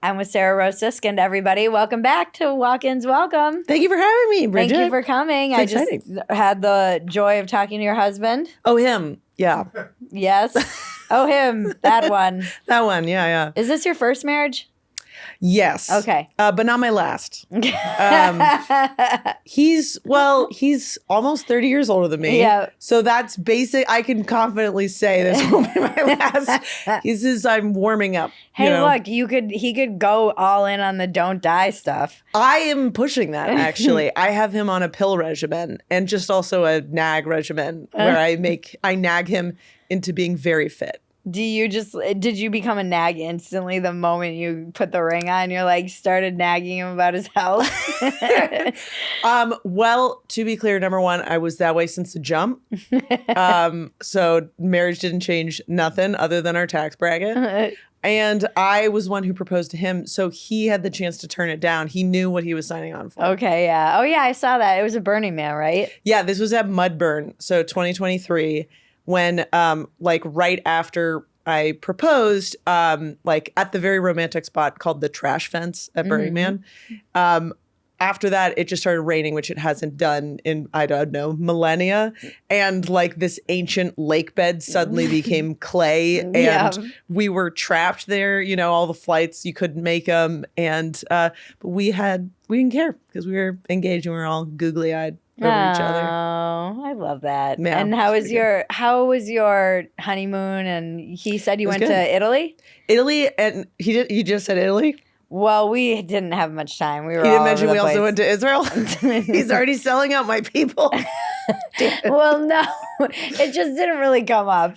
I'm with Sarah Rose Siskind, everybody. Welcome back to Walk-Ins Welcome. Thank you for having me, Bridget. Thank you for coming. It's I exciting. just had the joy of talking to your husband. Oh, him. Yeah. Yes. Oh, him. That one. That one. Yeah. Is this your first marriage? Yes. Okay. But not my last. He's almost 30 years older than me. Yeah. So that's basic. I can confidently say this will be my last. He says I'm warming up. Hey, look, he could go all in on the don't die stuff. I am pushing that, actually. I have him on a pill regimen and just also a nag regimen where I nag him into being very fit. Did you become a nag instantly the moment you put the ring on? You're like, started nagging him about his health? Well, to be clear, number one, I was that way since the jump. So marriage didn't change nothing other than our tax bracket. And I was one who proposed to him, so he had the chance to turn it down. He knew what he was signing on for. Okay, yeah. Oh, yeah, I saw that. It was a Burning Man, right? Yeah, this was at Mudburn, so 2023. When right after I proposed, at the very romantic spot called the Trash Fence at Burning Man. After that, it just started raining, which it hasn't done in, I don't know, millennia. And this ancient lake bed suddenly became clay. And we were trapped there, all the flights, you couldn't make them. And but we didn't care because we were engaged and we were all googly eyed over each other. Oh, I love that. Yeah, and how was your honeymoon? And he said you went to Italy? Italy, and he just said Italy? Well, we didn't have much time. We were. He didn't all mention over we the also place. went to Israel. He's already selling out my people. Well, no, it just didn't really come up.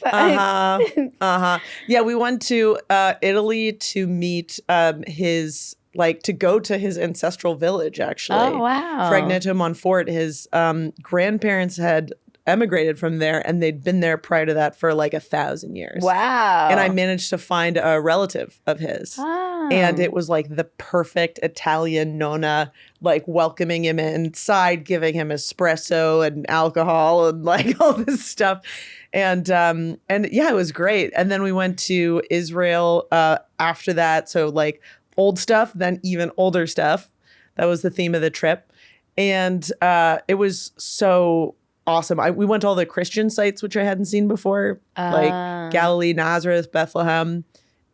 Yeah, we went to Italy to meet to go to his ancestral village, actually. Oh, wow. Fragneto Monfort. His grandparents had emigrated from there, and they'd been there prior to that for 1,000 years. Wow. And I managed to find a relative of his. Oh. And it was the perfect Italian nonna, welcoming him inside, giving him espresso and alcohol and all this stuff. And yeah, it was great. And then we went to Israel after that. So old stuff, then even older stuff. That was the theme of the trip. And it was so awesome. We went to all the Christian sites, which I hadn't seen before, like Galilee, Nazareth, Bethlehem,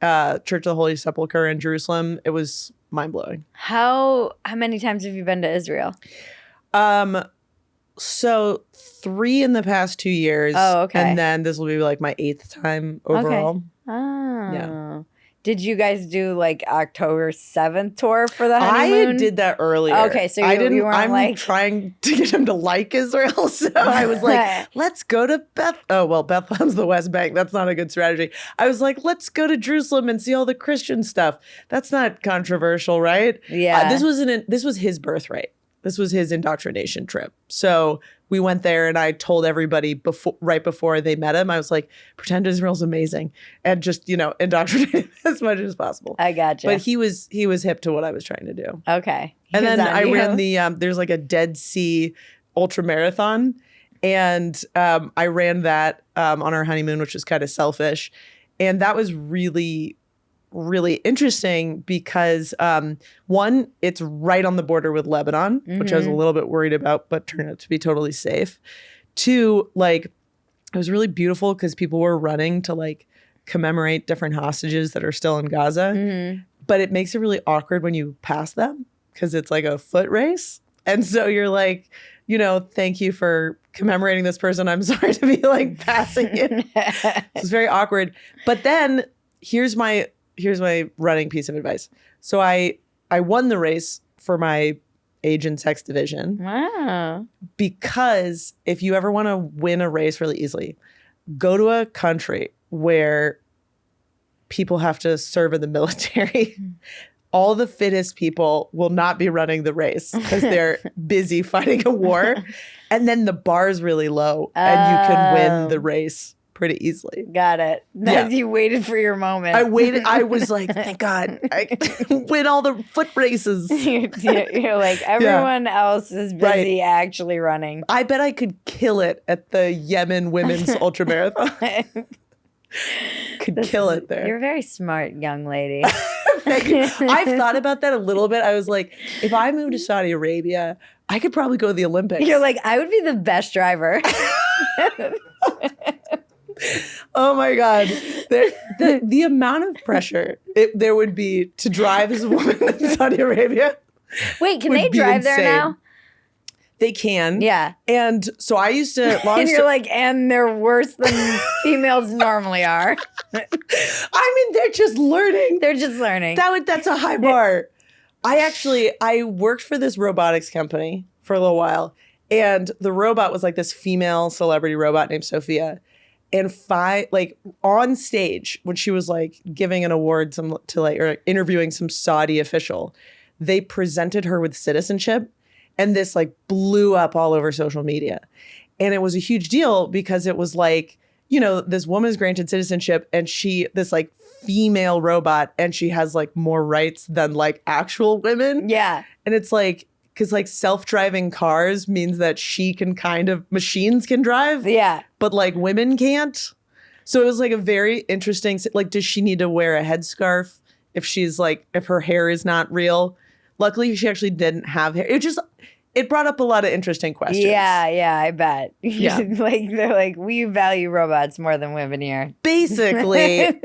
Church of the Holy Sepulchre in Jerusalem. It was mind-blowing. How many times have you been to Israel? So 3 in the past 2 years. Oh, okay. And then this will be my 8th time overall. Okay. Oh. Yeah. Did you guys do October 7th tour for the honeymoon? I did that earlier. Okay, so you weren't I'm trying to get him to like Israel, so I was let's go to Bethlehem's the West Bank. That's not a good strategy. I was let's go to Jerusalem and see all the Christian stuff. That's not controversial, right? Yeah. This was his birthright. This was his indoctrination trip. So we went there and I told everybody right before they met him, I was pretend Israel's amazing and just, indoctrinate him as much as possible. I gotcha. But he was hip to what I was trying to do. Okay. And then I ran there's a Dead Sea ultra marathon. And I ran that on our honeymoon, which was kind of selfish. And that was really, really interesting because one, it's right on the border with Lebanon, which I was a little bit worried about, but turned out to be totally safe. 2, it was really beautiful because people were running to commemorate different hostages that are still in Gaza. But it makes it really awkward when you pass them because it's a foot race. And so you're thank you for commemorating this person. I'm sorry to be passing it. It's very awkward. But then here's my running piece of advice. So I won the race for my age and sex division. Wow. Because if you ever want to win a race really easily, go to a country where people have to serve in the military. All the fittest people will not be running the race because they're busy fighting a war. And then the bar's really low and you can win the race pretty easily. Got it. You waited for your moment. I waited. I was thank God. I win all the foot races. You're everyone else is busy actually running. I bet I could kill it at the Yemen women's ultramarathon. Could kill it there. You're a very smart young lady. I've thought about that a little bit. I was like, if I moved to Saudi Arabia, I could probably go to the Olympics. You're like, I would be the best driver. Oh my God. The amount of pressure there would be to drive as a woman in Saudi Arabia. Wait, can they drive there now? They can. Yeah. And so I used to... And you're like, and they're worse than females normally are. I mean, they're just learning. They're just learning. That's a high bar. I worked for this robotics company for a little while. And the robot was like this female celebrity robot named Sophia. And on stage, when she was like giving an award or interviewing some Saudi official, they presented her with citizenship. And this like blew up all over social media. And it was a huge deal because it was like, this woman is granted citizenship and this like female robot, and she has like more rights than like actual women. Yeah. And it's like, because like self-driving cars means that machines can drive. Yeah. But like women can't. So it was like a very interesting, like, does she need to wear a headscarf if her hair is not real? Luckily, she actually didn't have hair. It brought up a lot of interesting questions. Yeah, I bet. Yeah. They're like, we value robots more than women here. Basically.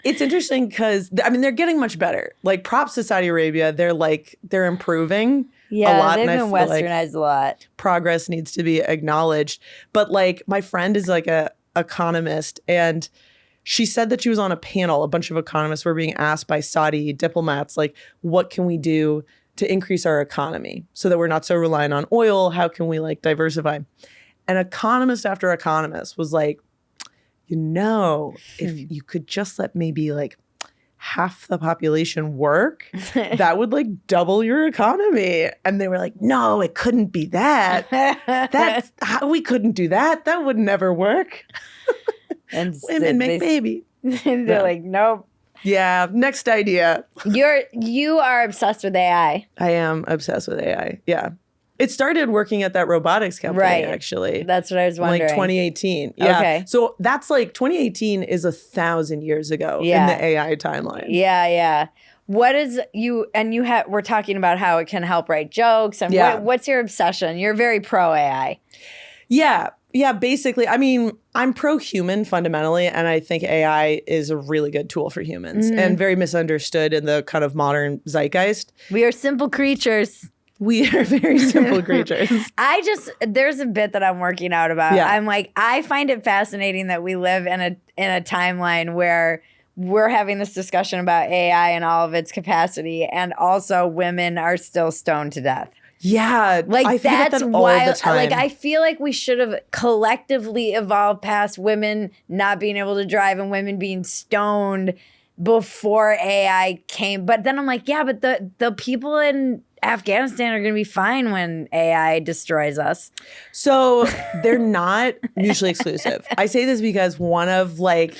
It's interesting because, they're getting much better. Like, props to Saudi Arabia. They're improving a lot. They've been like westernized a lot. progress needs to be acknowledged. But, like, my friend is, like, a economist, and she said that she was on a panel. A bunch of economists were being asked by Saudi diplomats, like, what can we do to increase our economy so that we're not so reliant on oil? How can we like diversify? And economist after economist was like, if you could just let maybe like half the population work, that would like double your economy. And they were like, no, it couldn't be that. We couldn't do that. That would never work. And women make baby. They're like, nope. Yeah, next idea. You are obsessed with AI. I am obsessed with AI. Yeah. It started working at that robotics company, actually. That's what I was wondering. Like 2018. Yeah. Okay. So that's like 2018 is 1,000 years ago in the AI timeline. Yeah. What is we're talking about how it can help write jokes and what's your obsession? You're very pro AI. Yeah, basically. I'm pro-human fundamentally, and I think AI is a really good tool for humans and very misunderstood in the kind of modern zeitgeist. We are simple creatures. We are very simple creatures. There's a bit that I'm working out about. Yeah. I'm like, I find it fascinating that we live in a timeline where we're having this discussion about AI and all of its capacity, and also women are still stoned to death. Yeah, like that's all wild. the time. Like I feel like we should have collectively evolved past women not being able to drive and women being stoned before AI came. But then I'm like, yeah, but the people in Afghanistan are going to be fine when AI destroys us. So they're not mutually exclusive. I say this because one of like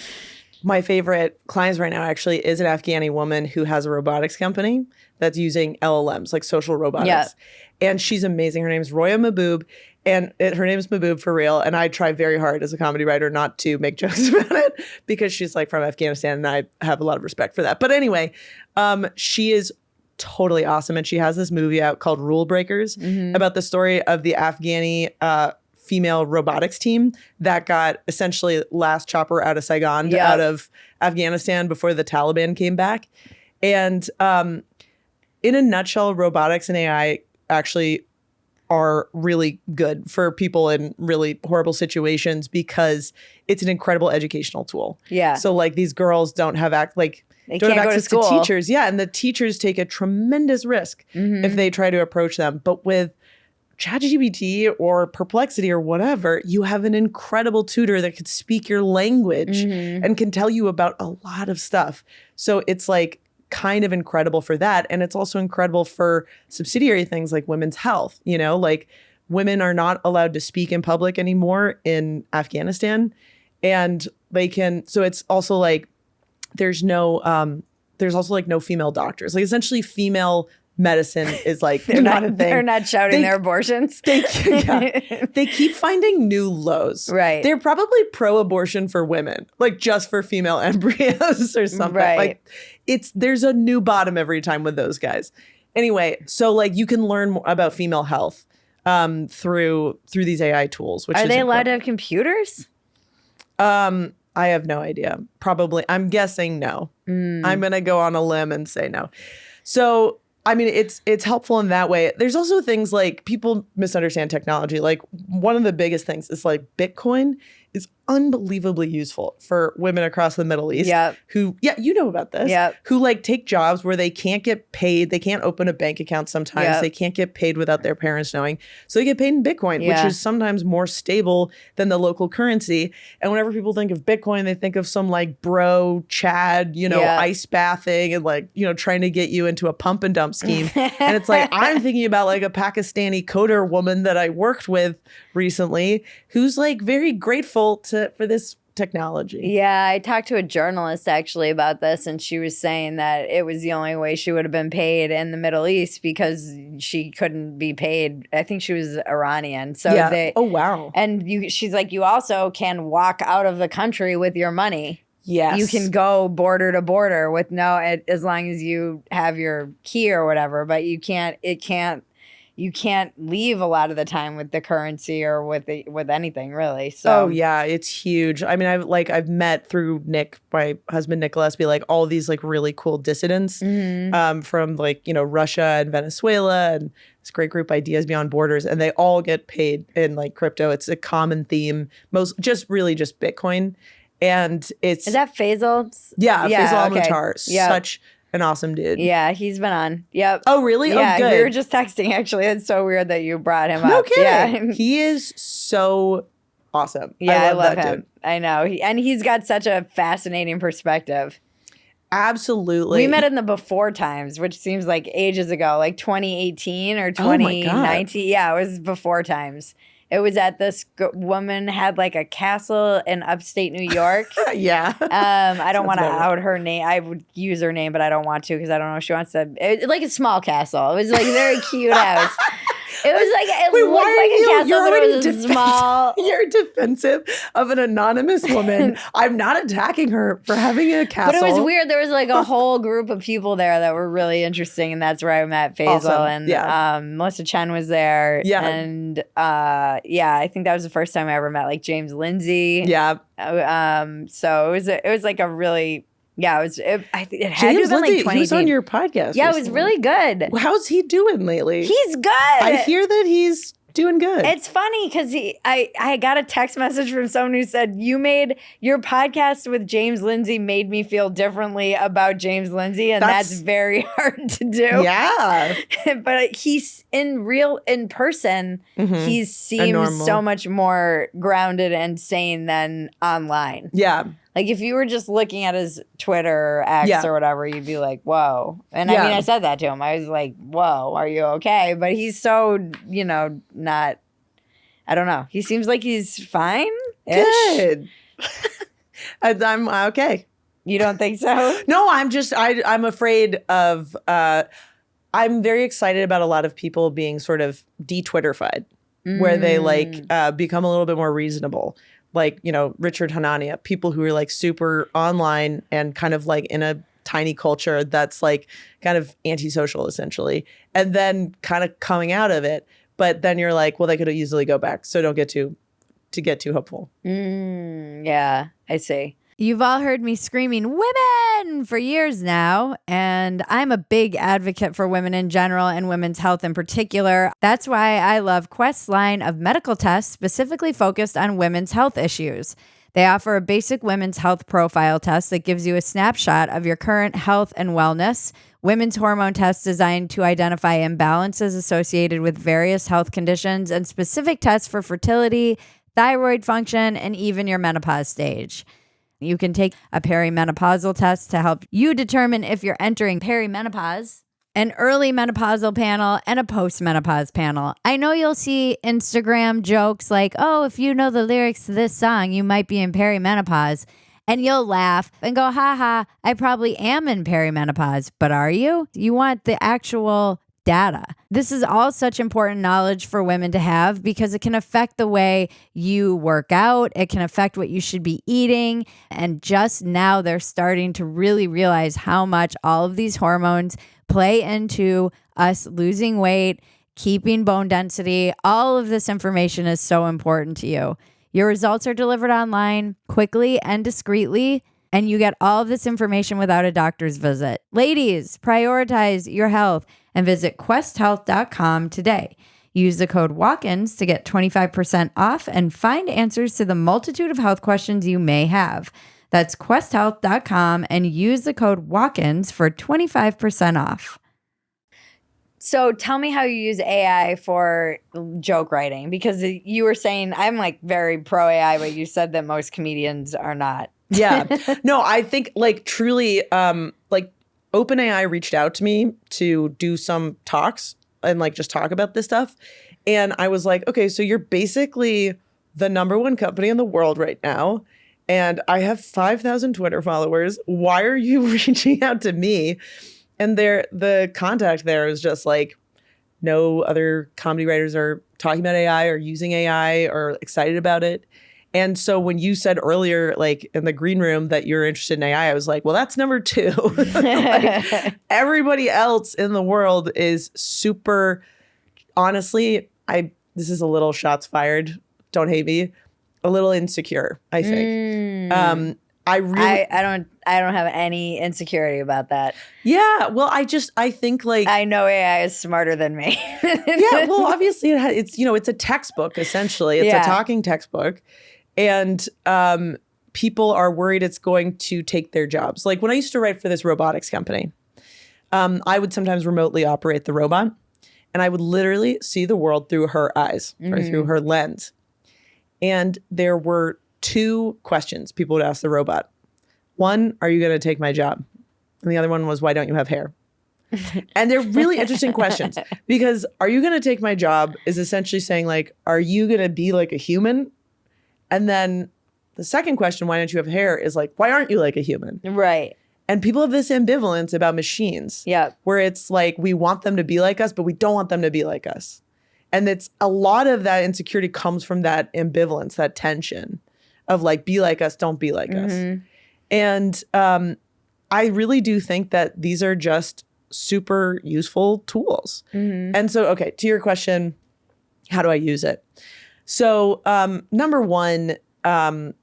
my favorite clients right now actually is an Afghani woman who has a robotics company that's using LLMs, like social robotics. Yeah. And she's amazing. Her name's Roya Mahboob. And her name is Mahboob for real. And I try very hard as a comedy writer not to make jokes about it because she's like from Afghanistan and I have a lot of respect for that. But anyway, she is totally awesome. And she has this movie out called Rule Breakers about the story of the Afghani female robotics team that got essentially last chopper out of Saigon out of Afghanistan before the Taliban came back. And in a nutshell, robotics and AI actually are really good for people in really horrible situations because it's an incredible educational tool. Yeah. So like these girls don't have access to teachers. Yeah. And the teachers take a tremendous risk if they try to approach them. But with ChatGPT or Perplexity or whatever, you have an incredible tutor that could speak your language and can tell you about a lot of stuff. So it's like kind of incredible for that. And it's also incredible for subsidiary things like women's health. Like women are not allowed to speak in public anymore in Afghanistan. And so it's also like, there's also like no female doctors. Like essentially female medicine is like They're not a thing. They're not shouting their abortions. They keep finding new lows. Right. They're probably pro-abortion for women, like just for female embryos or something. Right. Like there's a new bottom every time with those guys. Anyway, so like you can learn more about female health through these AI tools. Which Are is they allowed to incredible. have computers? I have no idea. Probably. I'm guessing no. I'm going to go on a limb and say no. So, I mean, it's helpful in that way. There's also things like people misunderstand technology. Like one of the biggest things is like Bitcoin is unbelievably useful for women across the Middle East who, you know about this, who like take jobs where they can't get paid. They can't open a bank account sometimes. They can't get paid without their parents knowing. So they get paid in Bitcoin, which is sometimes more stable than the local currency. And whenever people think of Bitcoin, they think of some like bro Chad, ice bathing and like, trying to get you into a pump and dump scheme. And it's like, I'm thinking about like a Pakistani coder woman that I worked with recently who's like very grateful for this technology. Yeah, I talked to a journalist actually about this, and she was saying that it was the only way she would have been paid in the Middle East because she couldn't be paid. I think she was Iranian. So oh wow. And she's like, you also can walk out of the country with your money. Yes. You can go border to border with as long as you have your key or whatever, but you can't leave a lot of the time with the currency or with anything really. So yeah, it's huge. I mean, I've met through Nick, my husband, Nick Gillespie, like all these like really cool dissidents from like, Russia and Venezuela and this great group Ideas Beyond Borders, and they all get paid in like crypto. It's a common theme, just Bitcoin. And is that Faisal? Yeah, Faisal Al-Mutar. Such an awesome dude. Yeah, he's been on. Yep. Oh, really? Yeah, oh, good. We were just texting, actually. It's so weird that you brought him no up. kidding. Yeah. He is so awesome. Yeah, I love that him. Dude. I know. And he's got such a fascinating perspective. Absolutely. We met in the before times, which seems like ages ago, like 2018 or 2019. Yeah, it was before times. It was at this woman had like a castle in upstate New York. Yeah. I don't want to out her name. I would use her name, but I don't want to because I don't know if she wants to. Like a small castle. It was like a very cute house. It was like looked like a castle, but it was small. You're defensive of an anonymous woman. I'm not attacking her for having a castle. But it was weird. There was like a whole group of people there that were really interesting, and that's where I met Faisal. Awesome. And Melissa Chen was there. Yeah. And I think that was the first time I ever met like James Lindsay. Yeah. So it was like a really. Yeah, it had James to have been Lindsay, like 2018. he was on your podcast. Yeah, recently. it was really good. How's he doing lately? He's good. I hear that he's doing good. It's funny because I got a text message from someone who said, you made your podcast with James Lindsay made me feel differently about James Lindsay, and that's very hard to do. Yeah. But he's in person, he seems so much more grounded and sane than online. Yeah. Like if you were just looking at his Twitter or X or whatever, you'd be like, whoa. And I mean, I said that to him. I was like, whoa, are you okay? But he's so, not, I don't know. He seems like he's fine. Good. I'm okay. You don't think so? No, I'm afraid of, I'm very excited about a lot of people being sort of de-Twitterified, where they like become a little bit more reasonable. Like, Richard Hanania, people who are like super online and kind of like in a tiny culture that's like kind of antisocial essentially. And then kind of coming out of it. But then you're like, well, they could easily go back. So don't get too hopeful. Yeah, I see. You've all heard me screaming women for years now, and I'm a big advocate for women in general and women's health in particular. That's why I love Quest's line of medical tests specifically focused on women's health issues. They offer a basic women's health profile test that gives you a snapshot of your current health and wellness, women's hormone tests designed to identify imbalances associated with various health conditions, and specific tests for fertility, thyroid function, and even your menopause stage. You can take a perimenopausal test to help you determine if you're entering perimenopause, an early menopausal panel, and a postmenopause panel. I know you'll see Instagram jokes like, oh, if you know the lyrics to this song, you might be in perimenopause. And you'll laugh and go, haha, I probably am in perimenopause. But are you? You want the actual data. This is all such important knowledge for women to have because it can affect the way you work out. It can affect what you should be eating. And just now they're starting to really realize how much all of these hormones play into us losing weight, keeping bone density. All of this information is so important to you. Your results are delivered online quickly and discreetly, and you get all of this information without a doctor's visit. Ladies, prioritize your health and visit questhealth.com today. Use the code WALK-INS to get 25% off and find answers to the multitude of health questions you may have. That's questhealth.com and use the code WALK-INS for 25% off. So tell me how you use AI for joke writing, because you were saying I'm like very pro AI, but you said that most comedians are not. Yeah. No, I think like truly like OpenAI reached out to me to do some talks and like just talk about this stuff. And I was like, okay, so you're basically the #1 company in the world right now. And I have 5,000 Twitter followers. Why are you reaching out to me? And the contact there is just like, no other comedy writers are talking about AI or using AI or excited about it. And so when you said earlier, like in the green room, that you're interested in AI, I was like, well, that's #2. Like, everybody else in the world is super, honestly, this is a little shots fired. Don't hate me. A little insecure, I think. I don't have any insecurity about that. Yeah. Well, I think like I know AI is smarter than me. Yeah. Well, obviously it's a textbook, essentially. It's a talking textbook. And people are worried it's going to take their jobs. Like when I used to write for this robotics company, I would sometimes remotely operate the robot, and I would literally see the world through her eyes or through her lens. And there were 2 questions people would ask the robot. One, are you going to take my job? And the other one was, why don't you have hair? And they're really interesting questions, because are you going to take my job is essentially saying like, are you going to be like a human? And then the second question, why don't you have hair, is like, why aren't you like a human? Right. And people have this ambivalence about machines. Yeah. Where it's like, we want them to be like us, but we don't want them to be like us. And it's a lot of that insecurity comes from that ambivalence, that tension of like, be like us, don't be like us. And I really do think that these are just super useful tools. And so, okay, to your question, how do I use it? So #1,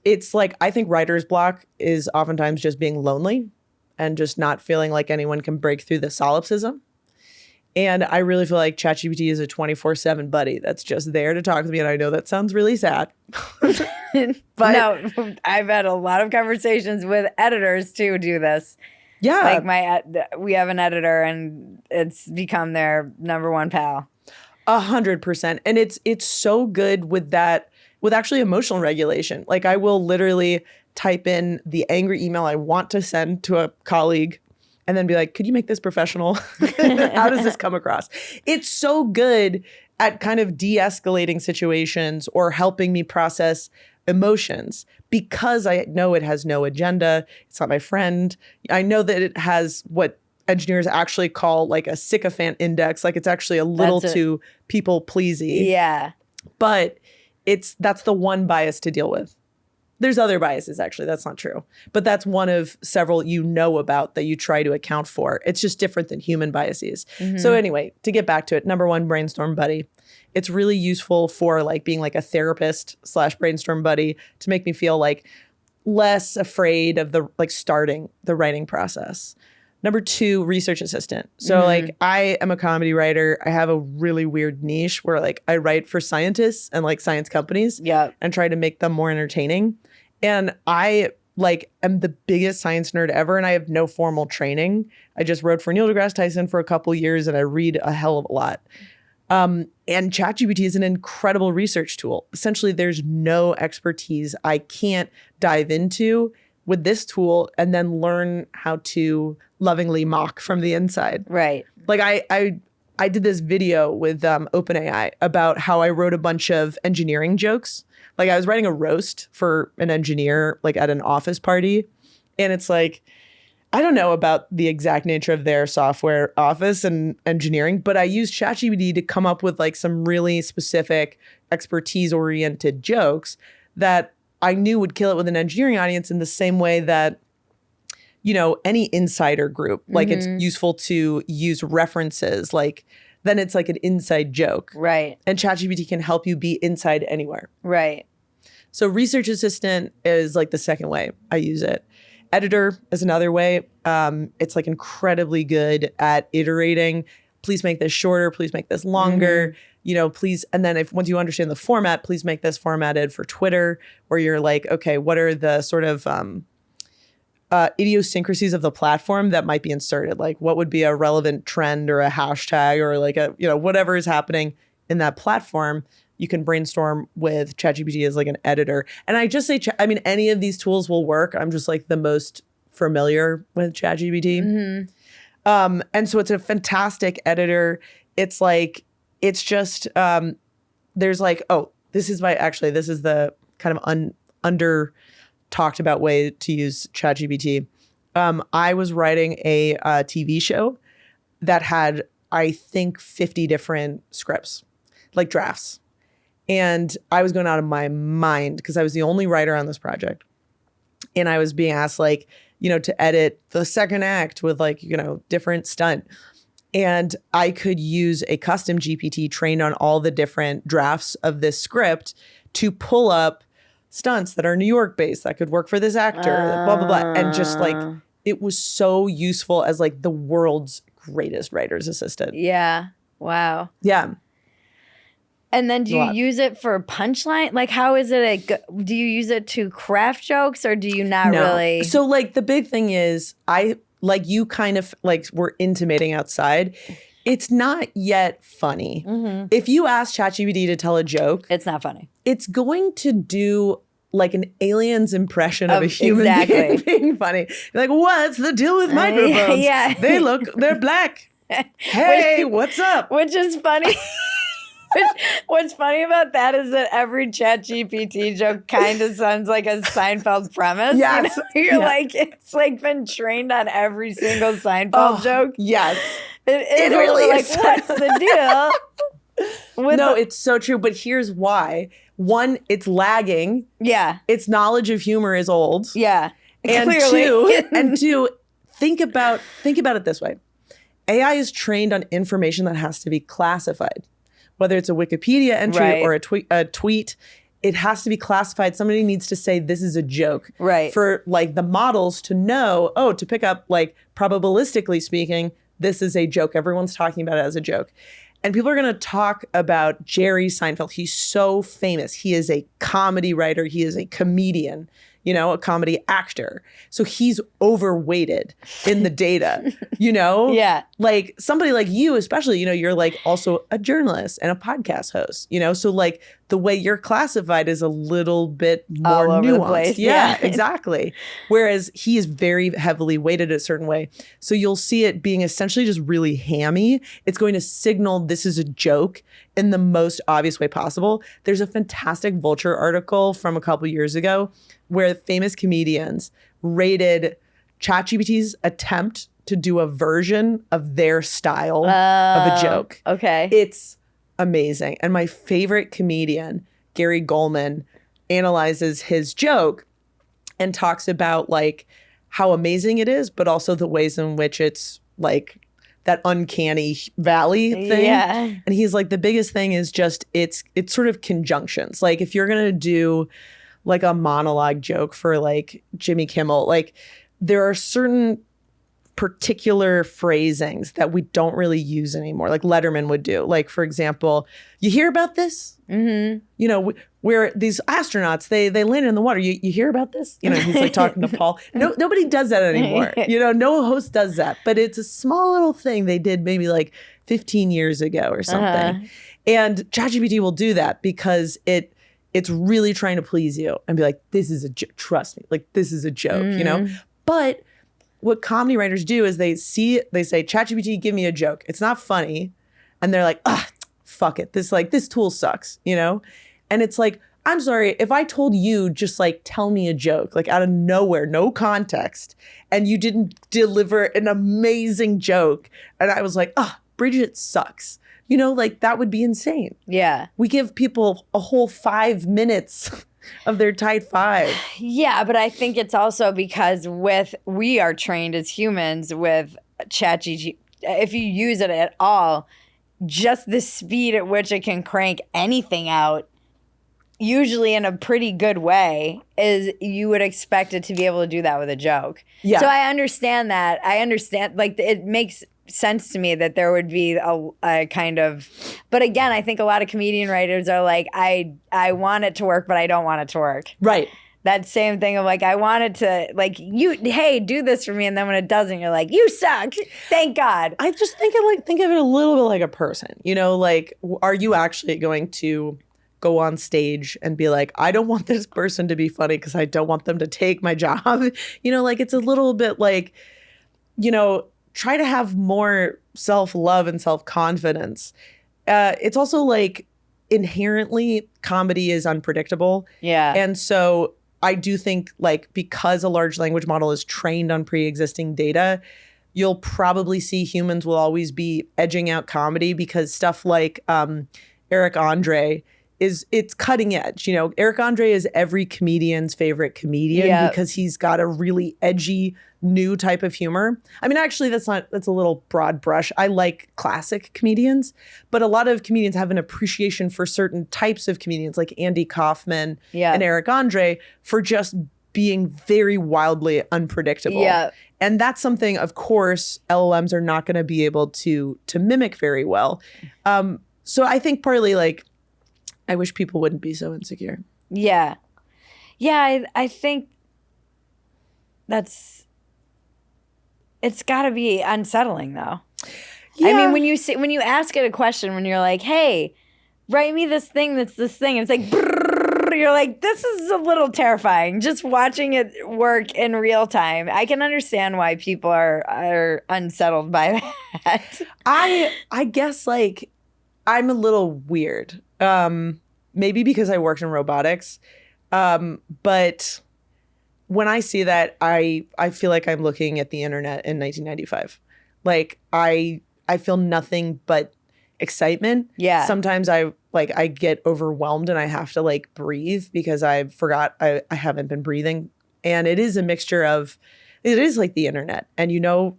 it's like, I think writer's block is oftentimes just being lonely and just not feeling like anyone can break through the solipsism. And I really feel like ChatGPT is a 24/7 buddy that's just there to talk to me. And I know that sounds really sad. But no, I've had a lot of conversations with editors to do this. Yeah. Like we have an editor and it's become their #1 pal. 100%. And it's so good with that, with actually emotional regulation. Like I will literally type in the angry email I want to send to a colleague and then be like, could you make this professional? How does this come across? It's so good at kind of de-escalating situations or helping me process emotions, because I know it has no agenda. It's not my friend. I know that it has what engineers actually call like a sycophant index. Like it's actually a little too people pleasy. Yeah. But that's the one bias to deal with. There's other biases, actually. That's not true. But that's one of several you know about that you try to account for. It's just different than human biases. So anyway, to get back to it, #1, brainstorm buddy. It's really useful for like being like a therapist / brainstorm buddy to make me feel like less afraid of the like starting the writing process. #2, research assistant. So like I am a comedy writer. I have a really weird niche where like I write for scientists and like science companies and try to make them more entertaining. And I like am the biggest science nerd ever, and I have no formal training. I just wrote for Neil deGrasse Tyson for a couple years, and I read a hell of a lot. And ChatGPT is an incredible research tool. Essentially, there's no expertise I can't dive into with this tool and then learn how to lovingly mock from the inside. Right. Like I did this video with OpenAI about how I wrote a bunch of engineering jokes. Like I was writing a roast for an engineer like at an office party. And it's like, I don't know about the exact nature of their software office and engineering, but I used ChatGPT to come up with like some really specific expertise-oriented jokes that I knew would kill it with an engineering audience in the same way that, you know, any insider group, like it's useful to use references, like then it's like an inside joke. Right. And ChatGPT can help you be inside anywhere. Right. So Research Assistant is like the second way I use it. Editor is another way. It's like incredibly good at iterating. Please make this shorter. Please make this longer. You know, please. And then once you understand the format, please make this formatted for Twitter, where you're like, okay, what are the sort of idiosyncrasies of the platform that might be inserted? Like what would be a relevant trend or a hashtag or like a, you know, whatever is happening in that platform. You can brainstorm with ChatGPT as like an editor. And I just say, I mean, any of these tools will work. I'm just like the most familiar with ChatGPT. And so it's a fantastic editor. It's like, it's just, there's like, oh, this is the kind of under talked about way to use ChatGPT. I was writing a TV show that had, I think, 50 different scripts, like drafts. And I was going out of my mind because I was the only writer on this project. And I was being asked, like, you know, to edit the second act with like, you know, different stunt. And I could use a custom GPT trained on all the different drafts of this script to pull up stunts that are New York based that could work for this actor, blah, blah, blah. And just like, it was so useful as like the world's greatest writer's assistant. Yeah. Wow. Yeah. And then do you use it for punchline? Like, how is it? Do you use it to craft jokes or do you not really? So like the big thing is like you kind of like were intimating outside. It's not yet funny. If you ask ChatGPT to tell a joke, it's not funny. It's going to do like an alien's impression of a human being funny. You're like, what's the deal with microphones? Yeah. They're black. Hey, what's up? Which is funny. What's funny about that is that every ChatGPT joke kind of sounds like a Seinfeld premise. Yes. You know? You're like, it's like been trained on every single Seinfeld joke. Yes. It really is. Like, what's the deal? It's so true. But here's why. One, it's lagging. Yeah. Its knowledge of humor is old. Yeah. And clearly. two, think about it this way. AI is trained on information that has to be classified. Whether it's a Wikipedia entry or a tweet, it has to be classified. Somebody needs to say this is a joke. Right. For like the models to know, to pick up like probabilistically speaking, this is a joke. Everyone's talking about it as a joke. And people are going to talk about Jerry Seinfeld. He's so famous. He is a comedy writer. He is a comedian, you know, a comedy actor. So he's overweighted in the data, you know? Yeah. Like somebody like you, especially, you know, you're like also a journalist and a podcast host, you know? So like the way you're classified is a little bit more all nuanced. over the place. Yeah, exactly. Whereas he is very heavily weighted a certain way. So you'll see it being essentially just really hammy. It's going to signal this is a joke in the most obvious way possible. There's a fantastic Vulture article from a couple years ago where famous comedians rated ChatGPT's attempt to do a version of their style of a joke. Okay. It's amazing. And my favorite comedian, Gary Goldman, analyzes his joke and talks about like how amazing it is, but also the ways in which it's like that uncanny valley thing. Yeah. And he's like, the biggest thing is just it's sort of conjunctions. Like if you're gonna do like a monologue joke for like Jimmy Kimmel, like there are certain particular phrasings that we don't really use anymore, like Letterman would do. Like, for example, you hear about this? You know, where these astronauts, they landed in the water. You hear about this? You know, he's like talking to Paul. Nobody does that anymore. You know, no host does that. But it's a small little thing they did maybe like 15 years ago or something. And ChatGPT will do that because it's really trying to please you and be like, this is a joke. Trust me, like this is a joke, you know? But what comedy writers do is they say, ChatGPT, give me a joke. It's not funny. And they're like, fuck it. This tool sucks, you know? And it's like, I'm sorry, if I told you just like tell me a joke, like out of nowhere, no context, and you didn't deliver an amazing joke, and I was like, oh, Bridget sucks. Like that would be insane. Yeah. We give people a whole 5 minutes of their tight five. Yeah, but I think it's also because we are trained as humans with ChatGPT. If you use it at all, just the speed at which it can crank anything out, usually in a pretty good way, is you would expect it to be able to do that with a joke. Yeah. So I understand that. I understand, like, it makes sense to me that there would be a kind of, but again, I think a lot of comedian writers are like, I want it to work, but I don't want it to work. Right. That same thing of like, I wanted to, like, hey, do this for me. And then when it doesn't, you're like, you suck. Thank God. I just think of it a little bit like a person, like, are you actually going to go on stage and be like, I don't want this person to be funny because I don't want them to take my job. Like it's a little bit like, try to have more self-love and self-confidence. It's also like inherently comedy is unpredictable. Yeah. And so I do think like because a large language model is trained on pre-existing data, you'll probably see humans will always be edging out comedy because stuff like Eric Andre it's cutting edge. Eric Andre is every comedian's favorite comedian because he's got a really edgy new type of humor. I mean, actually, that's a little broad brush. I like classic comedians, but a lot of comedians have an appreciation for certain types of comedians like Andy Kaufman and Eric Andre for just being very wildly unpredictable. Yeah. And that's something, of course, LLMs are not going to be able to mimic very well. So I think partly like, I wish people wouldn't be so insecure. Yeah. Yeah, I think it's got to be unsettling though. Yeah. I mean, when you ask it a question, when you're like, hey, write me this thing that's this thing, and it's like, brrr, you're like, this is a little terrifying. Just watching it work in real time. I can understand why people are unsettled by that. I guess like I'm a little weird. Maybe because I worked in robotics. But when I see that, I feel like I'm looking at the internet in 1995. Like I feel nothing but excitement. Yeah. Sometimes I get overwhelmed and I have to like breathe because I forgot I haven't been breathing. And it is a mixture of, it is like the internet. And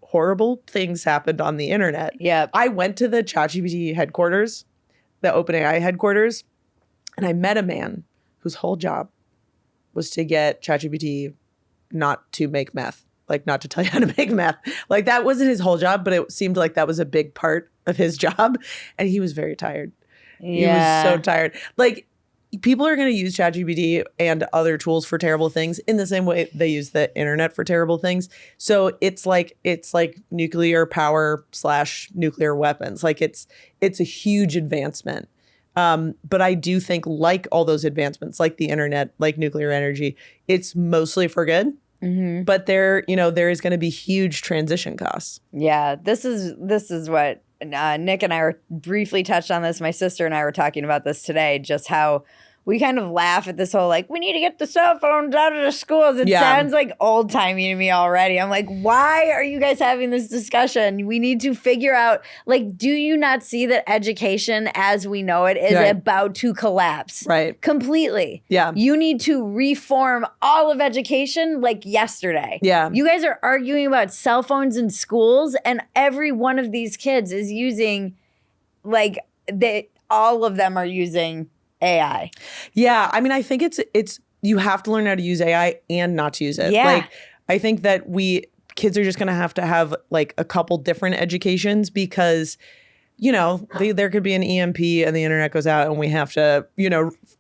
horrible things happened on the internet. Yeah. I went to the ChatGPT headquarters, the OpenAI headquarters, and I met a man whose whole job was to get ChatGPT not to make meth, like not to tell you how to make meth. Like that wasn't his whole job, but it seemed like that was a big part of his job. And he was very tired. Yeah. He was so tired. Like people are going to use ChatGPT and other tools for terrible things in the same way they use the internet for terrible things. So it's like nuclear power / nuclear weapons. Like it's a huge advancement. But I do think like all those advancements, like the internet, like nuclear energy, it's mostly for good. Mm-hmm. But there is going to be huge transition costs. Yeah, this is what Nick and I were briefly touched on this. My sister and I were talking about this today, just how we kind of laugh at this whole, like, we need to get the cell phones out of the schools. It sounds like old timey to me already. I'm like, why are you guys having this discussion? We need to figure out, like, do you not see that education as we know it is about to collapse? Right. Completely. Yeah. You need to reform all of education like yesterday. Yeah. You guys are arguing about cell phones in schools, and every one of these kids is using, like, all of them are using AI. Yeah. I mean, I think it's you have to learn how to use AI and not to use it. Yeah. Like, I think that kids are just going to have like a couple different educations because, there could be an EMP and the internet goes out and we have to,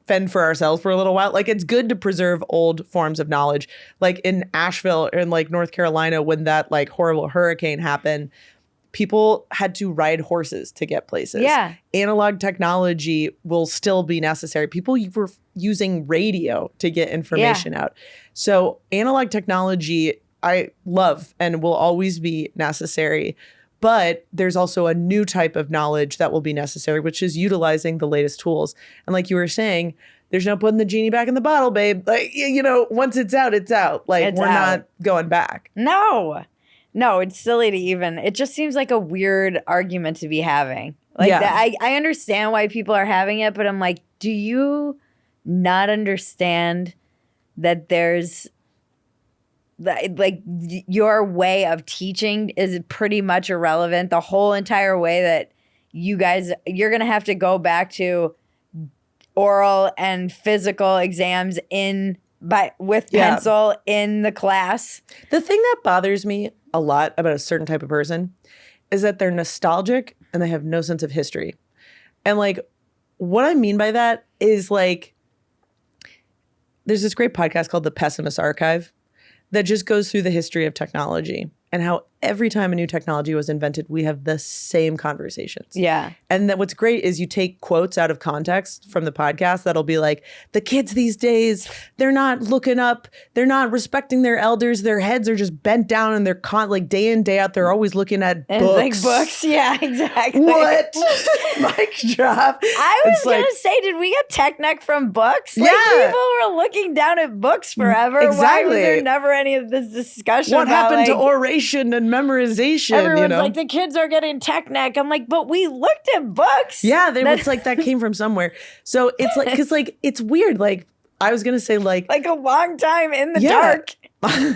fend for ourselves for a little while. Like, it's good to preserve old forms of knowledge. Like in Asheville or in like North Carolina, when that like horrible hurricane happened, people had to ride horses to get places. Yeah. Analog technology will still be necessary. People were using radio to get information out. So analog technology, I love and will always be necessary. But there's also a new type of knowledge that will be necessary, which is utilizing the latest tools. And like you were saying, there's no putting the genie back in the bottle, babe. Like, once it's out, it's out. Like, we're not going back. No, it's silly to even, it just seems like a weird argument to be having. Like, I understand why people are having it, but I'm like, do you not understand that there's, like, your way of teaching is pretty much irrelevant? The whole entire way that you're going to have to go back to oral and physical exams with pencil in the class. The thing that bothers me a lot about a certain type of person is that they're nostalgic and they have no sense of history. And like, what I mean by that is like, there's this great podcast called The Pessimist Archive that just goes through the history of technology and how every time a new technology was invented, we have the same conversations. Yeah. And that what's great is you take quotes out of context from the podcast that'll be like, the kids these days, they're not looking up, they're not respecting their elders, their heads are just bent down and they're like day in, day out, they're always looking at books. It's like books, yeah, exactly. What? Mic drop. I was going to say, did we get tech neck from books? Like, people were looking down at books forever. Exactly. Why was there never any of this discussion what about, happened to oration and memorization? Everyone's like, the kids are getting tech neck. I'm like, but we looked at books. Yeah, it's like that came from somewhere. So it's like, because like, it's weird. Like, I was going to say like a long time in the dark.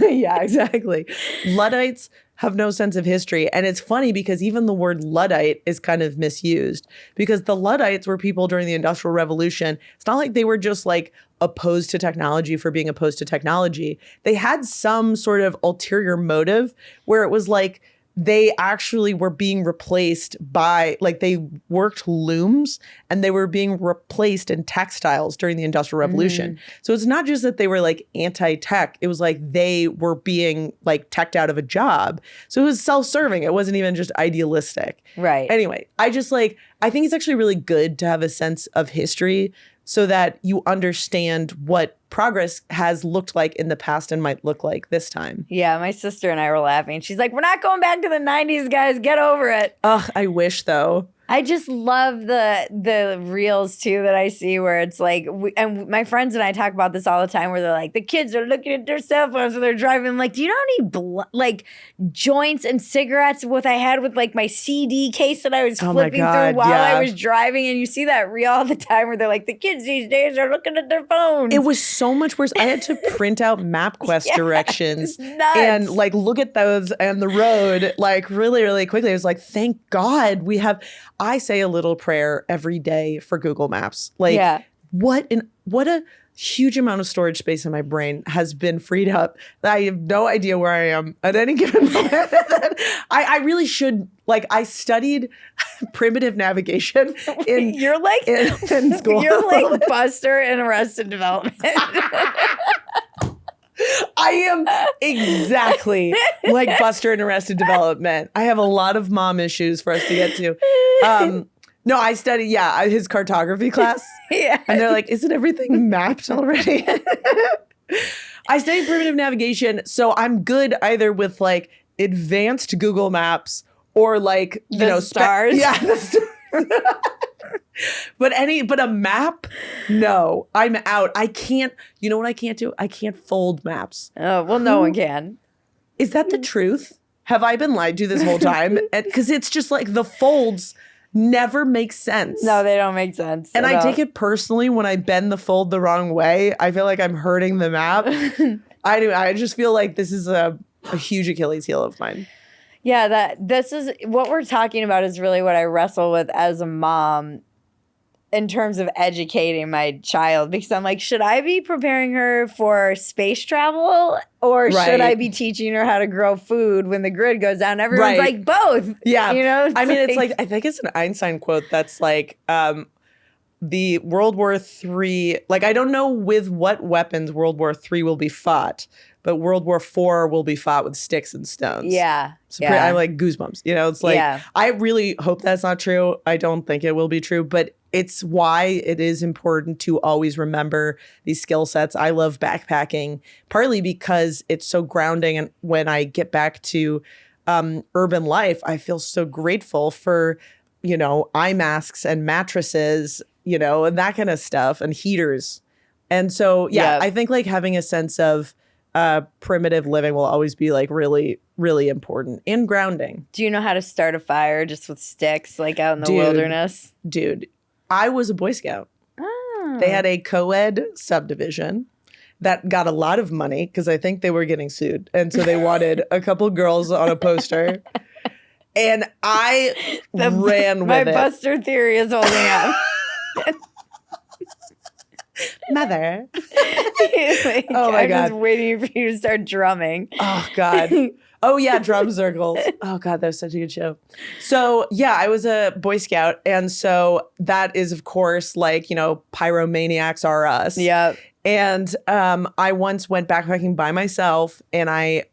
Yeah, exactly. Luddites have no sense of history. And it's funny because even the word Luddite is kind of misused because the Luddites were people during the Industrial Revolution. It's not like they were just like opposed to technology for being opposed to technology. They had some sort of ulterior motive where it was like, they actually were being replaced by, like, they worked looms and they were being replaced in textiles during the Industrial Revolution. So it's not just that they were like anti-tech. It was like they were being like teched out of a job. So it was self-serving. It wasn't even just idealistic. Right. Anyway, I think it's actually really good to have a sense of history so that you understand what progress has looked like in the past and might look like this time. Yeah, my sister and I were laughing. She's like, we're not going back to the 90s, guys. Get over it. Ugh, I wish, though. I just love the reels, too, that I see where it's like, and my friends and I talk about this all the time, where they're like, the kids are looking at their cell phones when they're driving. I'm like, do you know how many joints and cigarettes I had with like my CD case that I was flipping through while I was driving? And you see that reel all the time where they're like, the kids these days are looking at their phones. It was so much worse. I had to print out MapQuest directions and like look at those and the road like really, really quickly. I was like, thank God I say a little prayer every day for Google Maps. Like, what a huge amount of storage space in my brain has been freed up that I have no idea where I am at any given moment. I really should, like, I studied primitive navigation in school. You're like Buster in Arrested Development. I am exactly like Buster in Arrested Development. I have a lot of mom issues for us to get to. No, I studied, his cartography class. And they're like, isn't everything mapped already? I studied primitive navigation, so I'm good either with like advanced Google Maps or like, stars. The stars. But a map? No, I'm out. I can't, you know what I can't do? I can't fold maps. Oh, well, no one can. Is that the truth? Have I been lied to this whole time? Because it's just like the folds never make sense. No, they don't make sense. And I take it personally when I bend the fold the wrong way. I feel like I'm hurting the map. I do. I just feel like this is a huge Achilles heel of mine. Yeah, this is what we're talking about is really what I wrestle with as a mom in terms of educating my child, because I'm like, should I be preparing her for space travel or should I be teaching her how to grow food when the grid goes down? Everyone's like, both. Yeah. I mean, it's like, I think it's an Einstein quote that's like, the World War III, like, I don't know with what weapons World War III will be fought, but World War IV will be fought with sticks and stones. Yeah. So I'm like goosebumps. It's like, I really hope that's not true. I don't think it will be true, but it's why it is important to always remember these skill sets. I love backpacking, partly because it's so grounding. And when I get back to urban life, I feel so grateful for, eye masks and mattresses and that kind of stuff, and heaters. And so, I think like having a sense of primitive living will always be like really, really important, and grounding. Do you know how to start a fire just with sticks, like out in the wilderness? Dude, I was a Boy Scout. Oh. They had a co-ed subdivision that got a lot of money because I think they were getting sued. And so they wanted a couple girls on a poster. And I ran with my it. My Buster theory is holding up. Mother. Like, oh my God. I'm just waiting for you to start drumming. Oh God. Oh yeah, drum circles. Oh God, that was such a good show. So yeah, I was a Boy Scout. And so that is, of course, like, pyromaniacs are us. Yeah. And I once went backpacking by myself, and I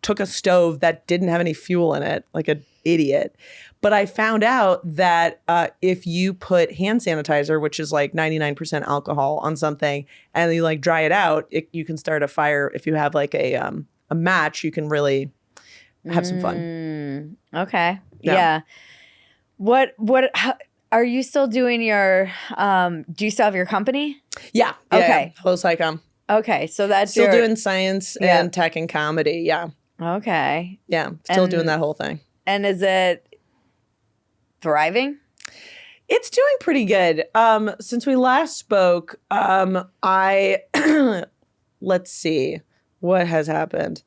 took a stove that didn't have any fuel in it, like an idiot. But I found out that if you put hand sanitizer, which is like 99% alcohol, on something, and you like dry it out, you can start a fire. If you have like a match, you can really have some fun. Okay. Yeah. How, are you still doing your, do you still have your company? Yeah. Okay. Yeah. Hello, Psychom. Okay. So that's still doing science and tech and comedy. Yeah. Okay. Yeah. Still doing that whole thing. And is it thriving? It's doing pretty good. Since we last spoke, I let's see what has happened.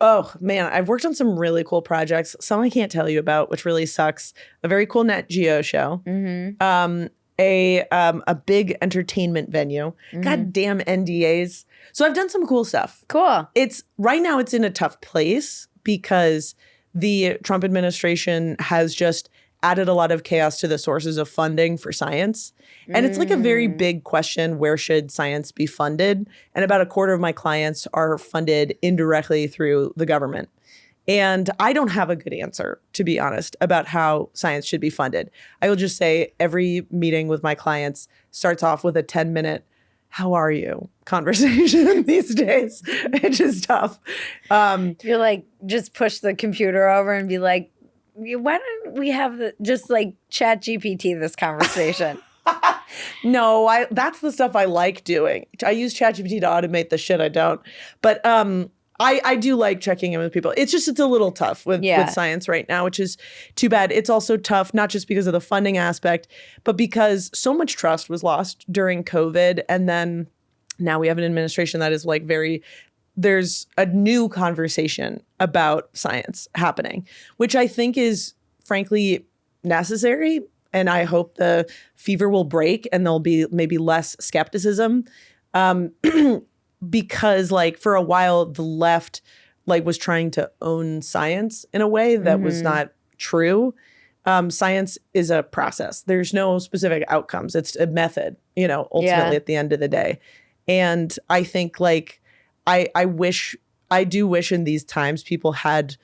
Oh man, I've worked on some really cool projects. Some I can't tell you about, which really sucks. A very cool Net Geo show. Mm-hmm. A big entertainment venue. Mm-hmm. Goddamn NDAs. So I've done some cool stuff. Cool. It's right now it's in a tough place because the Trump administration has just added a lot of chaos to the sources of funding for science. And it's like a very big question, where should science be funded? And about a quarter of my clients are funded indirectly through the government. And I don't have a good answer, to be honest, about how science should be funded. I will just say every meeting with my clients starts off with a 10-minute, how are you conversation these days. It's just tough. You're like, just push the computer over and be like, why don't we have just like Chat GPT this conversation? No, that's the stuff I like doing. I use ChatGPT to automate the shit I don't. But I do like checking in with people. It's a little tough with science right now, which is too bad. It's also tough, not just because of the funding aspect, but because so much trust was lost during COVID. And then now we have an administration that is like there's a new conversation about science happening, which I think is frankly necessary. And I hope the fever will break and there'll be maybe less skepticism. Because like for a while, the left like was trying to own science in a way that was not true. Science is a process. There's no specific outcomes. It's a method, ultimately at the end of the day. And I think like, I do wish in these times people had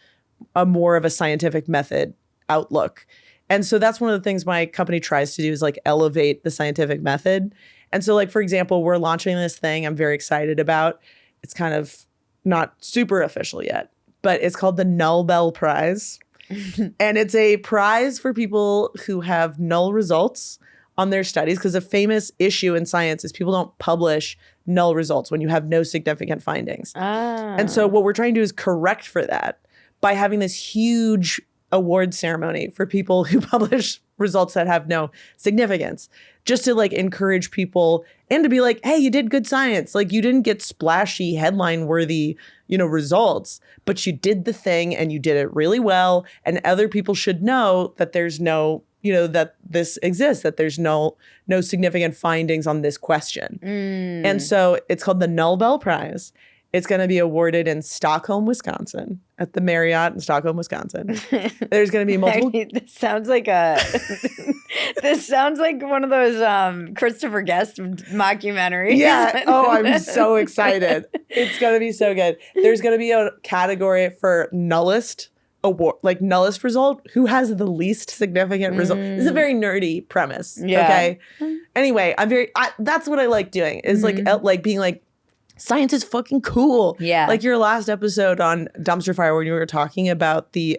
a more of a scientific method outlook. And so that's one of the things my company tries to do is like elevate the scientific method. And so like, for example, we're launching this thing I'm very excited about. It's kind of not super official yet, but it's called the Null Bell Prize. And it's a prize for people who have null results on their studies, because a famous issue in science is people don't publish null results when you have no significant findings. And so what we're trying to do is correct for that by having this huge award ceremony for people who publish results that have no significance, just to like encourage people and to be like, hey, you did good science. Like you didn't get splashy headline worthy, results, but you did the thing and you did it really well. And other people should know that there's no, that this exists, that there's no significant findings on this question. And so it's called the Null Bell Prize. It's going to be awarded in Stockholm, Wisconsin, at the Marriott in Stockholm, Wisconsin. There's going to be multiple. This sounds like one of those Christopher Guest mockumentaries. Yeah. Oh, I'm so excited. It's going to be so good. There's going to be a category for nullest award, like nullest result. Who has the least significant result? This is a very nerdy premise. Yeah. Okay. Anyway, that's what I like doing is like being like, science is fucking cool. Yeah. Like your last episode on Dumpster Fire when you were talking about the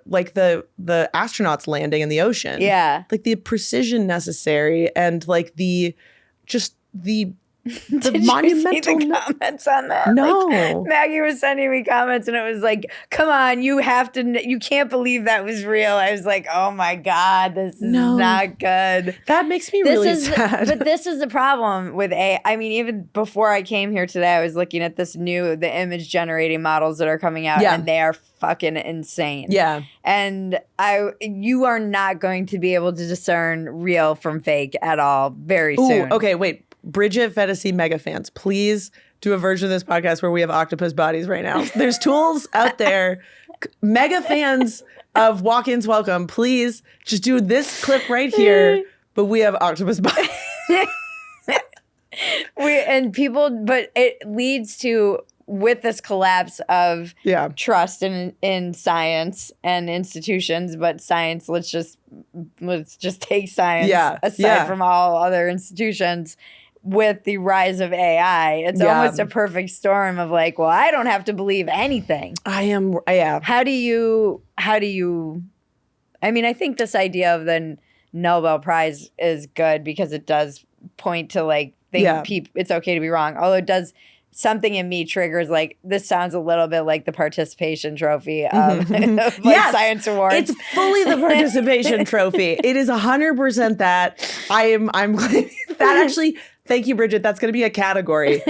like the astronauts landing in the ocean. Yeah. Like the precision necessary and like the Did monumental you see the comments on that? No. Like, Maggie was sending me comments and it was like, come on, you can't believe that was real. I was like, oh my God, this is not good. That makes me really sad. But this is the problem with I mean, even before I came here today, I was looking at the image generating models that are coming out and they are fucking insane. Yeah. And you are not going to be able to discern real from fake at all very soon. Okay, wait. Bridget, Phetasy mega fans, please do a version of this podcast where we have octopus bodies right now. There's tools out there. Mega fans of Walk-Ins Welcome, please just do this clip right here, but we have octopus bodies. But it leads to, with this collapse of trust in science and institutions, but science, let's just take science aside from all other institutions. With the rise of AI, it's almost a perfect storm of like, well, I don't have to believe anything. How do you, I mean, I think this idea of the Null Bell Prize is good because it does point to like, it's okay to be wrong. Although it does, something in me triggers like, this sounds a little bit like the participation trophy of, science awards. It's fully the participation trophy. It is 100% that. I'm that actually. Thank you, Bridget. That's going to be a category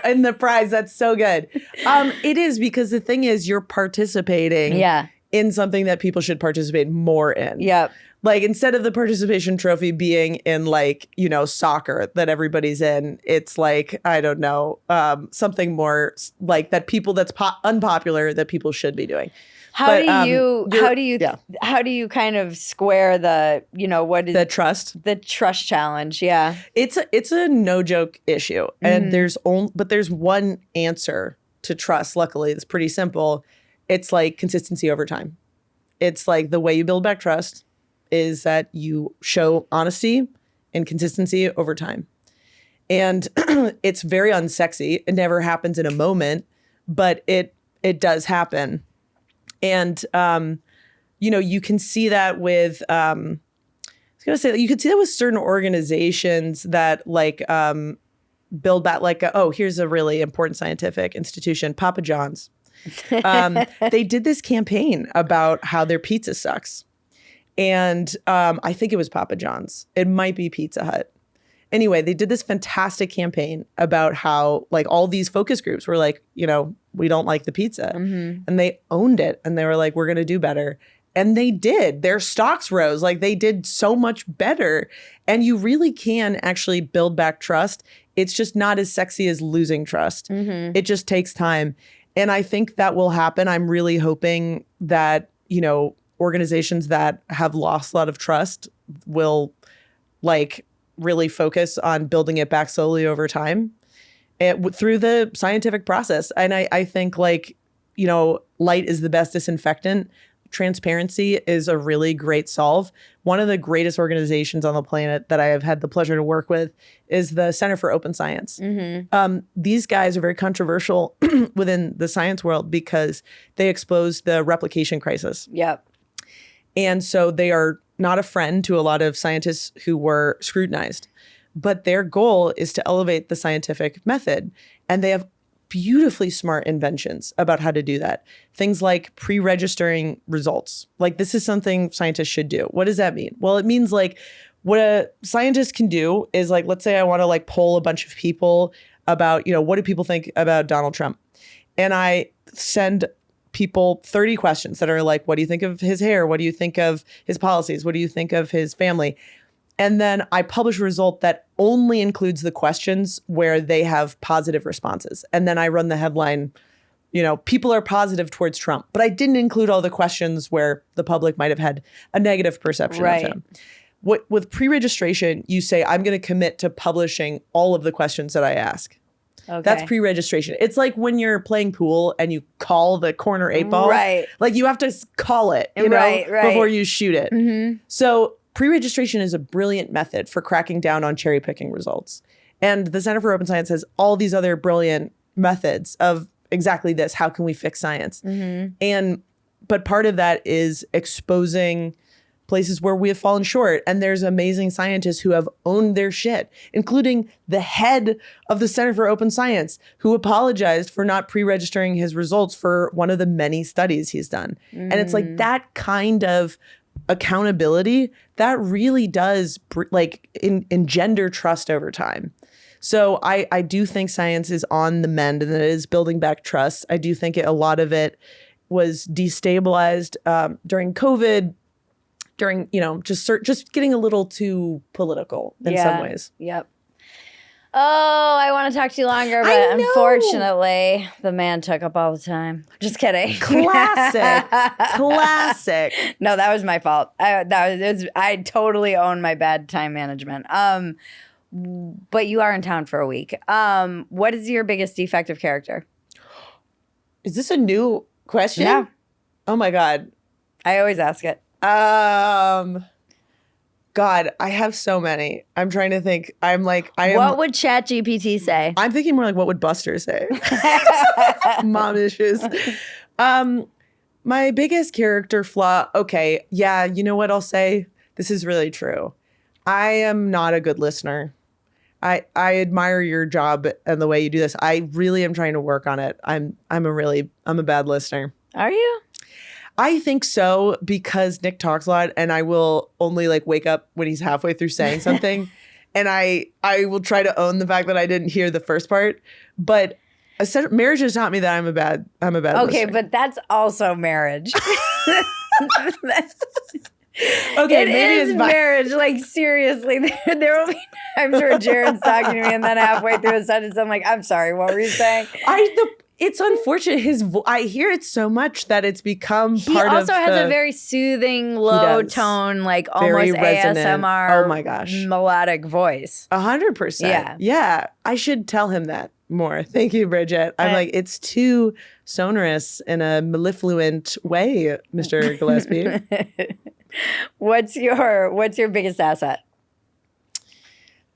in the prize. That's so good. It is, because the thing is, you're participating in something that people should participate more in. Yep. Like, instead of the participation trophy being in like, soccer that everybody's in, it's like, I don't know, something more like that that's unpopular that people should be doing. How do you kind of square the trust challenge? Yeah. It's a no joke issue. And there's one answer to trust. Luckily, it's pretty simple. It's like consistency over time. It's like the way you build back trust is that you show honesty and consistency over time. And it's very unsexy. It never happens in a moment, but it does happen. And, you can see that with, you can see that with certain organizations that like build back, like, here's a really important scientific institution, Papa John's. They did this campaign about how their pizza sucks. And I think it was Papa John's. It might be Pizza Hut. Anyway, they did this fantastic campaign about how like all these focus groups were like, we don't like the pizza. And they owned it. And they were like, we're going to do better. And they did. Their stocks rose. Like, they did so much better. And you really can actually build back trust. It's just not as sexy as losing trust. It just takes time. And I think that will happen. I'm really hoping that, organizations that have lost a lot of trust will like really focus on building it back slowly over time through the scientific process. And I think like, light is the best disinfectant. Transparency is a really great solve. One of the greatest organizations on the planet that I have had the pleasure to work with is the Center for Open Science. These guys are very controversial within the science world because they expose the replication crisis. Yep. And so they are not a friend to a lot of scientists who were scrutinized. But their goal is to elevate the scientific method. And they have beautifully smart inventions about how to do that. Things like pre-registering results. Like, this is something scientists should do. What does that mean? Well, it means like what a scientist can do is like, let's say I want to like poll a bunch of people about, what do people think about Donald Trump? And I send people 30 questions that are like, what do you think of his hair? What do you think of his policies? What do you think of his family? And then I publish a result that only includes the questions where they have positive responses. And then I run the headline, people are positive towards Trump. But I didn't include all the questions where the public might have had a negative perception of him. With pre-registration, you say, I'm going to commit to publishing all of the questions that I ask. Okay. That's pre-registration. It's like when you're playing pool and you call the corner 8-ball. Right. Like, you have to call it, before you shoot it. So pre-registration is a brilliant method for cracking down on cherry picking results. And the Center for Open Science has all these other brilliant methods of exactly this. How can we fix science? And but part of that is exposing places where we have fallen short. And there's amazing scientists who have owned their shit, including the head of the Center for Open Science, who apologized for not pre-registering his results for one of the many studies he's done. And it's like that kind of accountability that really does engender trust over time. So I do think science is on the mend and that it is building back trust. I do think a lot of it was destabilized during COVID, during, just getting a little too political in some ways. Yep. Oh, I want to talk to you longer, but unfortunately, the man took up all the time. Just kidding. Classic. No, that was my fault. I totally own my bad time management. But you are in town for a week. What is your biggest defective character? Is this a new question? Yeah. Oh my God. I always ask it. God, I have so many. I'm trying to think. What would ChatGPT say? I'm thinking more like, what would Buster say? Mom issues. My biggest character flaw. Okay. Yeah. You know what I'll say? This is really true. I am not a good listener. I admire your job and the way you do this. I really am trying to work on it. I'm a bad listener. Are you? I think so, because Nick talks a lot and I will only wake up when he's halfway through saying something. And I will try to own the fact that I didn't hear the first part. But marriage has taught me that I'm a bad okay, listener. but that's also marriage. Okay, it maybe is it's marriage. Seriously, there will be times where Jared's talking to me, and then halfway through the sentence, I'm like, "I'm sorry, what were you saying?" It's unfortunate. I hear it so much that it's become part of. He also has a very soothing, low tone, almost resonant. ASMR. Oh my gosh, melodic voice. 100%. Yeah. I should tell him that more. Thank you, Bridget. I'm it's too sonorous in a mellifluent way, Mr. Gillespie. What's your biggest asset?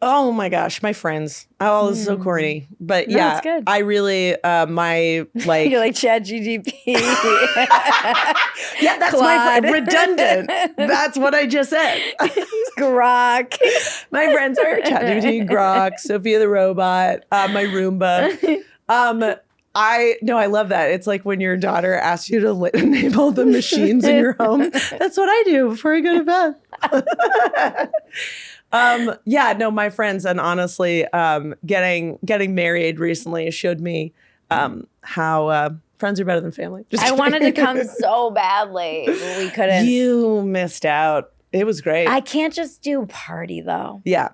Oh my gosh, my friends. Oh, this is so corny. But yeah, it's good. I really, You're like ChatGPT. Yeah, that's my friend. Redundant. That's what I just said. Grok. My friends are ChatGPT, Grok, Sophia the robot, my Roomba. I love that. It's like when your daughter asks you to enable the machines in your home. That's what I do before I go to bed. My friends, and honestly, getting married recently showed me how friends are better than family. I wanted to come so badly, but we couldn't. You missed out. It was great. I can't just do party though. Yeah.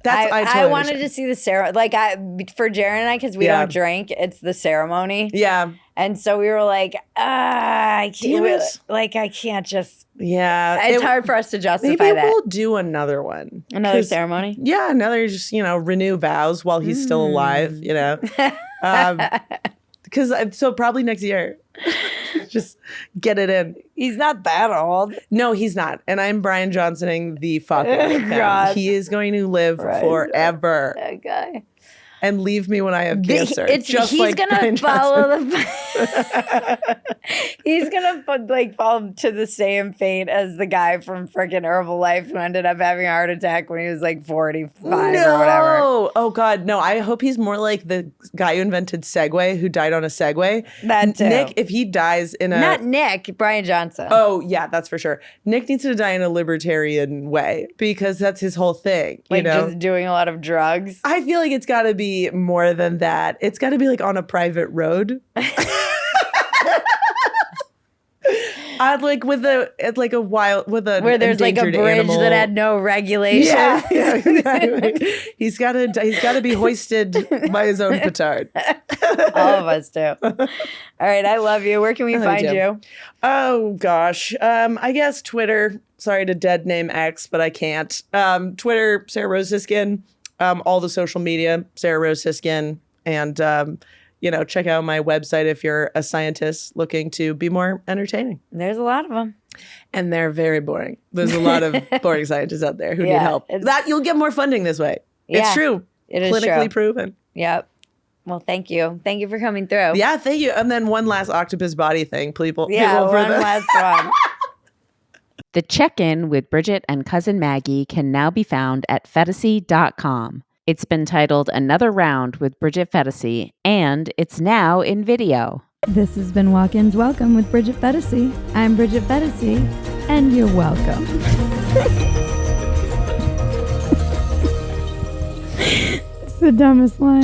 I wanted to see the ceremony, for Jared and I, because we don't drink. It's the ceremony. Yeah. And so we were like, I can't. I can't just. Yeah. It's hard for us to justify maybe that. We'll do another one. Another ceremony? Yeah. Another just, renew vows while he's still alive, So probably next year. Just get it in. He's not that old. No, he's not. And I'm Brian Johnsoning the fuck out of him. He is going to live forever. That guy. And leave me when I have cancer. He's gonna follow he's gonna fall to the same fate as the guy from frickin' Herbalife who ended up having a heart attack when he was 45 or whatever. Oh God, no. I hope he's more like the guy who invented Segway, who died on a Segway. That too. Nick, if he dies in a not Nick, Brian Johnson. Oh yeah, that's for sure. Nick needs to die in a libertarian way because that's his whole thing. Just doing a lot of drugs. I feel like it's got to be more than that. It's got to be on a private road. Where there's a bridge animal. that had no regulation. Yeah, exactly. He's got to be hoisted by his own petard. All of us do. All right, I love you. Where can we find you? Oh gosh, I guess Twitter. Sorry to dead name X, but I can't. Twitter, Sarah Rose Siskind. All the social media, Sarah Rose Siskind, and check out my website if you're a scientist looking to be more entertaining. There's a lot of them, and they're very boring. There's a lot of boring scientists out there who need help. That you'll get more funding this way. It's true. It is clinically proven. Yep. Well, thank you. Thank you for coming through. Yeah, thank you. And then one last octopus body thing. People one last one. The check-in with Bridget and cousin Maggie can now be found at Phetasy.com. It's been titled Another Round with Bridget Phetasy, and it's now in video. This has been Walk-Ins Welcome with Bridget Phetasy. I'm Bridget Phetasy, and you're welcome. It's the dumbest line.